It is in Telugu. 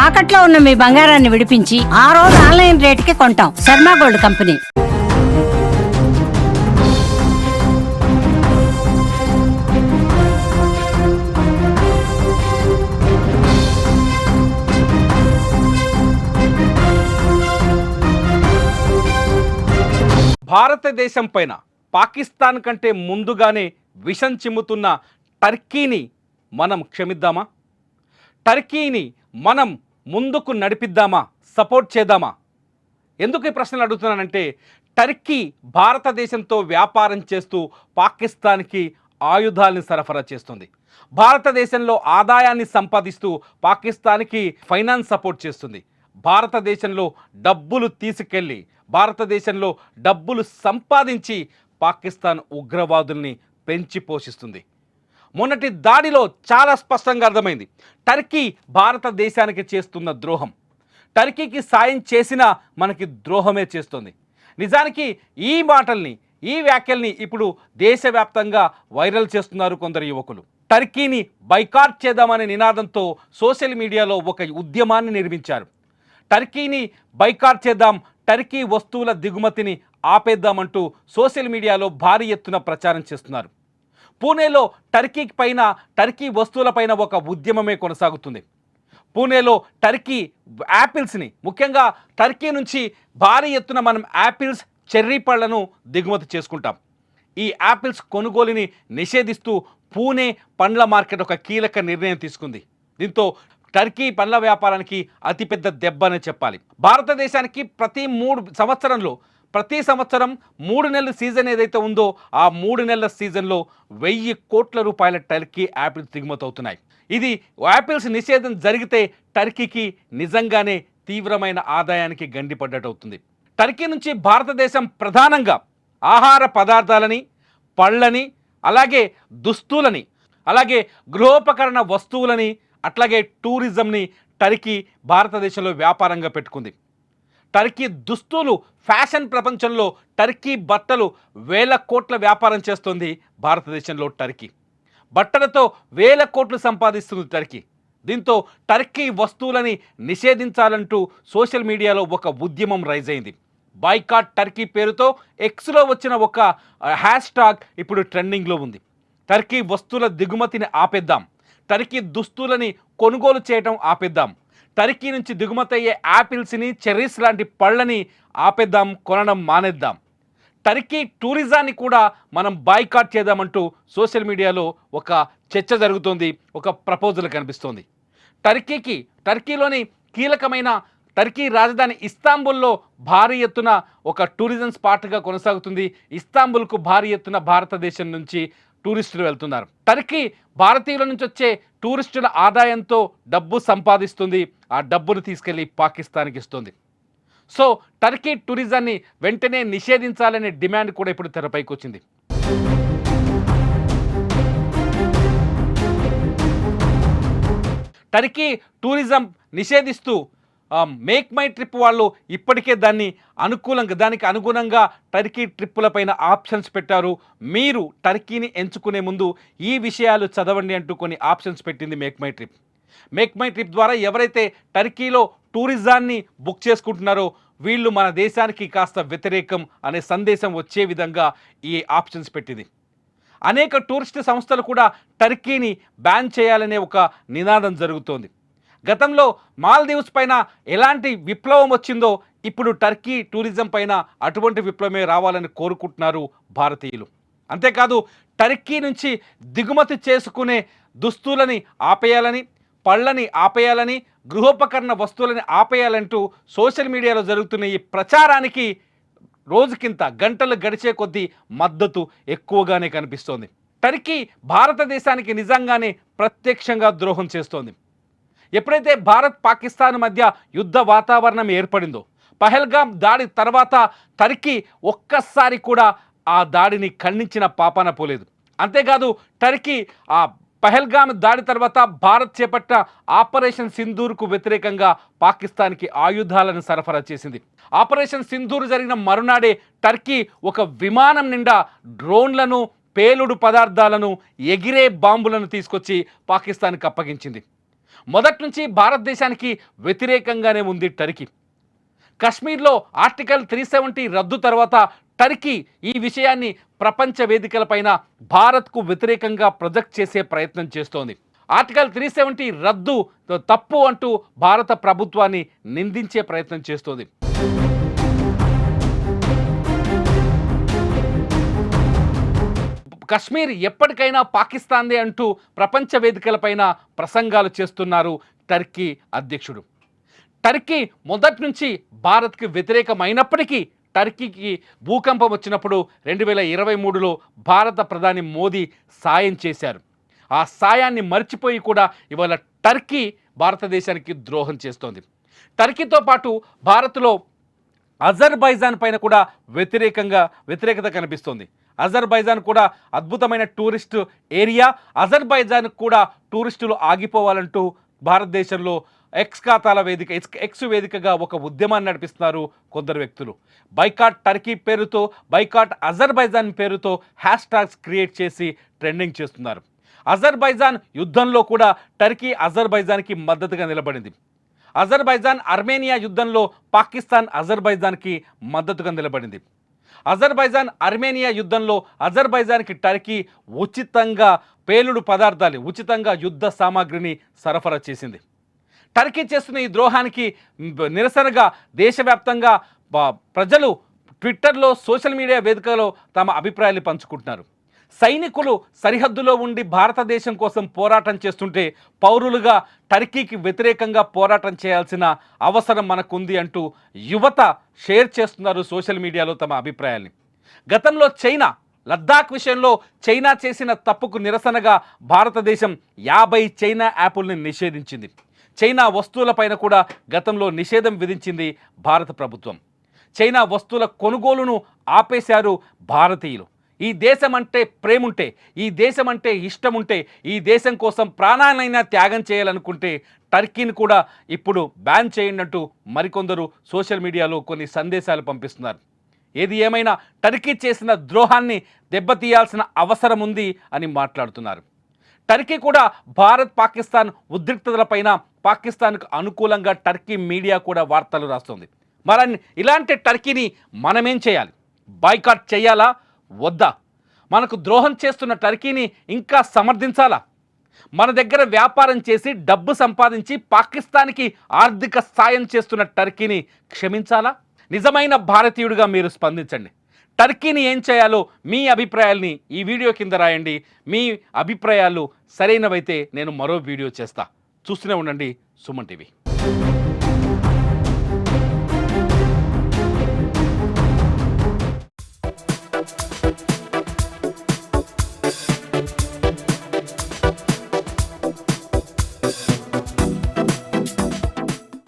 తాకట్లో ఉన్న మీ బంగారాన్ని విడిపించి ఆ రోజు ఆన్లైన్ రేటుకి కొంటాం. Sharma gold company. భారతదేశం పైన పాకిస్తాన్ కంటే ముందుగానే విషం చిమ్ముతున్న టర్కీని మనం క్షమిద్దామా? టర్కీని మనం ముందుకు నడిపిద్దామా? సపోర్ట్ చేద్దామా? ఎందుకు ఈ ప్రశ్నలు అడుగుతున్నానంటే, టర్కీ భారతదేశంతో వ్యాపారం చేస్తూ పాకిస్తాన్కి ఆయుధాలను సరఫరా చేస్తుంది. భారతదేశంలో ఆదాయాన్ని సంపాదిస్తూ పాకిస్తాన్కి ఫైనాన్స్ సపోర్ట్ చేస్తుంది. భారతదేశంలో డబ్బులు తీసుకెళ్ళి భారతదేశంలో డబ్బులు సంపాదించి పాకిస్తాన్ ఉగ్రవాదుల్ని పెంచి పోషిస్తుంది. మొన్నటి దాడిలో చాలా స్పష్టంగా అర్థమైంది టర్కీ భారతదేశానికి చేస్తున్న ద్రోహం. టర్కీకి సాయం చేసినా మనకి ద్రోహమే చేస్తుంది. నిజానికి ఈ మాటల్ని, ఈ వ్యాఖ్యల్ని ఇప్పుడు దేశవ్యాప్తంగా వైరల్ చేస్తున్నారు కొందరు యువకులు. టర్కీని బైకాట్ చేద్దామనే నినాదంతో సోషల్ మీడియాలో ఒక ఉద్యమాన్ని నిర్మించారు. టర్కీని బైకాట్ చేద్దాం, టర్కీ వస్తువుల దిగుమతిని ఆపేద్దామంటూ సోషల్ మీడియాలో భారీ ఎత్తున ప్రచారం చేస్తున్నారు. పూణేలో టర్కీ వస్తువులపైన ఒక ఉద్యమమే కొనసాగుతుంది. పూణేలో టర్కీ యాపిల్స్ని, ముఖ్యంగా టర్కీ నుంచి భారీ ఎత్తున మనం యాపిల్స్, చెర్రీ పళ్లను దిగుమతి చేసుకుంటాం. ఈ యాపిల్స్ కొనుగోలుని నిషేధిస్తూ పూణే పండ్ల మార్కెట్ ఒక కీలక నిర్ణయం తీసుకుంది. దీంతో టర్కీ పండ్ల వ్యాపారానికి అతిపెద్ద దెబ్బ అని చెప్పాలి. భారతదేశానికి ప్రతి సంవత్సరం 3 నెలల సీజన్ ఏదైతే ఉందో ఆ 3 నెలల సీజన్లో 1000 కోట్ల రూపాయల టర్కీ యాపిల్స్ దిగుమతి అవుతున్నాయి. ఇది యాపిల్స్ నిషేధం జరిగితే టర్కీకి నిజంగానే తీవ్రమైన ఆదాయానికి గండిపడ్డట్టు అవుతుంది. టర్కీ నుంచి భారతదేశం ప్రధానంగా ఆహార పదార్థాలని, పళ్ళని, అలాగే దుస్తులని, అలాగే గృహోపకరణ వస్తువులని, అట్లాగే టూరిజంని టర్కీ భారతదేశంలో వ్యాపారంగా పెట్టుకుంది. టర్కీ దుస్తులు, ఫ్యాషన్ ప్రపంచంలో టర్కీ బట్టలు 1000 కోట్ల వ్యాపారం చేస్తుంది. భారతదేశంలో టర్కీ బట్టలతో 1000 కోట్లు సంపాదిస్తుంది టర్కీ. దీంతో టర్కీ వస్తువులని నిషేధించాలంటూ సోషల్ మీడియాలో ఒక ఉద్యమం రైజ్ అయింది. బాయ్కాట్ టర్కీ పేరుతో ఎక్స్లో వచ్చిన ఒక హ్యాష్ ట్యాగ్ ఇప్పుడు ట్రెండింగ్లో ఉంది. టర్కీ వస్తువుల దిగుమతిని ఆపేద్దాం, టర్కీ దుస్తులని కొనుగోలు చేయడం ఆపేద్దాం, టర్కీ నుంచి దిగుమతి అయ్యే యాపిల్స్ని, చెర్రీస్ లాంటి పళ్ళని ఆపేద్దాం, కొనడం మానేద్దాం, టర్కీ టూరిజాన్ని కూడా మనం బాయ్కాట్ చేద్దామంటూ సోషల్ మీడియాలో ఒక చర్చ జరుగుతోంది, ఒక ప్రపోజల్ కనిపిస్తోంది. టర్కీలోని కీలకమైన టర్కీ రాజధాని ఇస్తాంబుల్లో భారీ ఎత్తున ఒక టూరిజం స్పాట్గా కొనసాగుతుంది. ఇస్తాంబుల్కు భారీ ఎత్తున భారతదేశం నుంచి టూరిస్టులు వెళ్తున్నారు. టర్కీ భారతీయుల నుంచి వచ్చే టూరిస్టుల ఆదాయంతో డబ్బు సంపాదిస్తుంది. ఆ డబ్బును తీసుకెళ్లి పాకిస్తాన్కి ఇస్తుంది. సో టర్కీ టూరిజాన్ని వెంటనే నిషేధించాలనే డిమాండ్ కూడా ఇప్పుడు తెరపైకి వచ్చింది. టర్కీ టూరిజం నిషేధిస్తూ మేక్ మై ట్రిప్ వాళ్ళు ఇప్పటికే దానికి అనుగుణంగా టర్కీ ట్రిప్పులపైన ఆప్షన్స్ పెట్టారు. మీరు టర్కీని ఎంచుకునే ముందు ఈ విషయాలు చదవండి అంటూ కొన్ని ఆప్షన్స్ పెట్టింది మేక్ మై ట్రిప్ ద్వారా ఎవరైతే టర్కీలో టూరిజాన్ని బుక్ చేసుకుంటున్నారో వీళ్ళు మన దేశానికి కాస్త వ్యతిరేకం అనే సందేశం వచ్చే విధంగా ఈ ఆప్షన్స్ పెట్టింది. అనేక టూరిస్ట్ సంస్థలు కూడా టర్కీని బ్యాన్ చేయాలనే ఒక నినాదం జరుగుతోంది. గతంలో మాల్దీవ్స్ పైన ఎలాంటి విప్లవం వచ్చిందో ఇప్పుడు టర్కీ టూరిజం పైన అటువంటి విప్లవమే రావాలని కోరుకుంటున్నారు భారతీయులు. అంతేకాదు టర్కీ నుంచి దిగుమతి చేసుకునే దుస్తులని ఆపేయాలని, పళ్ళని ఆపేయాలని, గృహోపకరణ వస్తువులని ఆపేయాలంటూ సోషల్ మీడియాలో జరుగుతున్న ఈ ప్రచారానికి రోజుకింత గంటలు గడిచే కొద్దీ మద్దతు ఎక్కువగానే కనిపిస్తోంది. టర్కీ భారతదేశానికి నిజంగానే ప్రత్యక్షంగా ద్రోహం చేస్తోంది. ఎప్పుడైతే భారత్ పాకిస్తాన్ మధ్య యుద్ధ వాతావరణం ఏర్పడిందో, పహల్గామ్ దాడి తర్వాత టర్కీ ఒక్కసారి కూడా ఆ దాడిని ఖండించిన పాపాన పోలేదు. అంతేకాదు టర్కీ ఆ పహల్గామ్ దాడి తర్వాత భారత్ చేపట్టిన ఆపరేషన్ సింధూర్కు వ్యతిరేకంగా పాకిస్తాన్కి ఆయుధాలను సరఫరా చేసింది. ఆపరేషన్ సింధూర్ జరిగిన మరునాడే టర్కీ ఒక విమానం నిండా డ్రోన్లను, పేలుడు పదార్థాలను, ఎగిరే బాంబులను తీసుకొచ్చి పాకిస్తాన్కి అప్పగించింది. మొదటి నుంచి భారతదేశానికి వ్యతిరేకంగానే ఉంది టర్కీ. కశ్మీర్లో ఆర్టికల్ 370 రద్దు తర్వాత టర్కీ ఈ విషయాన్ని ప్రపంచ వేదికలపైన భారత్కు వ్యతిరేకంగా ప్రొజెక్ట్ చేసే ప్రయత్నం చేస్తోంది. ఆర్టికల్ 370 రద్దు తప్పు అంటూ భారత ప్రభుత్వాన్ని నిందించే ప్రయత్నం చేస్తోంది. కశ్మీర్ ఎప్పటికైనా పాకిస్తాన్దే అంటూ ప్రపంచ వేదికలపైన ప్రసంగాలు చేస్తున్నారు టర్కీ అధ్యక్షుడు. టర్కీ మొదటి నుంచి భారత్కి వ్యతిరేకమైనప్పటికీ టర్కీకి భూకంపం వచ్చినప్పుడు 2023లో భారత ప్రధాని మోదీ సాయం చేశారు. ఆ సాయాన్ని మర్చిపోయి కూడా ఇవాళ టర్కీ భారతదేశానికి ద్రోహం చేస్తోంది. టర్కీతో పాటు భారత్లో అజర్బైజాన్ పైన కూడా వ్యతిరేకత కనిపిస్తోంది. అజర్బైజాన్ కూడా అద్భుతమైన టూరిస్టు ఏరియా. అజర్బైజాన్ కూడా టూరిస్టులు ఆగిపోవాలంటూ భారతదేశంలో ఎక్స్ వేదికగా ఒక ఉద్యమాన్ని నడిపిస్తున్నారు కొందరు వ్యక్తులు. బైకాట్ టర్కీ పేరుతో, బైకాట్ అజర్బైజాన్ పేరుతో హ్యాష్ ట్యాగ్స్ క్రియేట్ చేసి ట్రెండింగ్ చేస్తున్నారు. అజర్బైజాన్ యుద్ధంలో కూడా టర్కీ అజర్బైజాన్కి మద్దతుగా నిలబడింది. అజర్బైజాన్ అర్మేనియా యుద్ధంలో పాకిస్తాన్ అజర్బైజాన్కి మద్దతుగా నిలబడింది. అజర్బైజాన్ అర్మేనియా యుద్ధంలో అజర్బైజాన్కి టర్కీ ఉచితంగా పేలుడు పదార్థాలు, ఉచితంగా యుద్ధ సామాగ్రిని సరఫరా చేసింది. టర్కీ చేస్తున్న ఈ ద్రోహానికి నిరసనగా దేశవ్యాప్తంగా ప్రజలు ట్విట్టర్లో, సోషల్ మీడియా వేదికలో తమ అభిప్రాయాలు పంచుకుంటున్నారు. సైనికులు సరిహద్దులో ఉండి భారతదేశం కోసం పోరాటం చేస్తుంటే పౌరులుగా టర్కీకి వ్యతిరేకంగా పోరాటం చేయాల్సిన అవసరం మనకుంది అంటూ యువత షేర్ చేస్తున్నారు సోషల్ మీడియాలో తమ అభిప్రాయాల్ని. గతంలో చైనా లద్దాఖ్ విషయంలో చైనా చేసిన తప్పుకు నిరసనగా భారతదేశం 50 చైనా యాప్ల్ని నిషేధించింది. చైనా వస్తువులపైన కూడా గతంలో నిషేధం విధించింది భారత ప్రభుత్వం. చైనా వస్తువుల కొనుగోలును ఆపేశారు భారతీయులు. ఈ దేశం అంటే ప్రేముంటే, ఈ దేశం అంటే ఇష్టం ఉంటే, ఈ దేశం కోసం ప్రాణాలైనా త్యాగం చేయాలనుకుంటే టర్కీని కూడా ఇప్పుడు బ్యాన్ చేయండి అంటూ మరికొందరు సోషల్ మీడియాలో కొన్ని సందేశాలు పంపిస్తున్నారు. ఏది ఏమైనా టర్కీ చేసిన ద్రోహాన్ని దెబ్బతీయాల్సిన అవసరం ఉంది అని మాట్లాడుతున్నారు. టర్కీ కూడా భారత్ పాకిస్తాన్ ఉద్రిక్తతలపైన పాకిస్తాన్కు అనుకూలంగా టర్కీ మీడియా కూడా వార్తలు రాస్తుంది. మరి ఇలాంటి టర్కీని మనమేం చేయాలి? బాయ్కాట్ చేయాలా వద్దా? మనకు ద్రోహం చేస్తున్న టర్కీని ఇంకా సమర్థించాలా? మన దగ్గర వ్యాపారం చేసి డబ్బు సంపాదించి పాకిస్తాన్కి ఆర్థిక సాయం చేస్తున్న టర్కీని క్షమించాలా? నిజమైన భారతీయుడిగా మీరు స్పందించండి. టర్కీని ఏం చేయాలో మీ అభిప్రాయాల్ని ఈ వీడియో కింద రాయండి. మీ అభిప్రాయాలు సరైనవైతే నేను మరో వీడియో చేస్తా. చూస్తూనే ఉండండి సుమన్ టీవీ.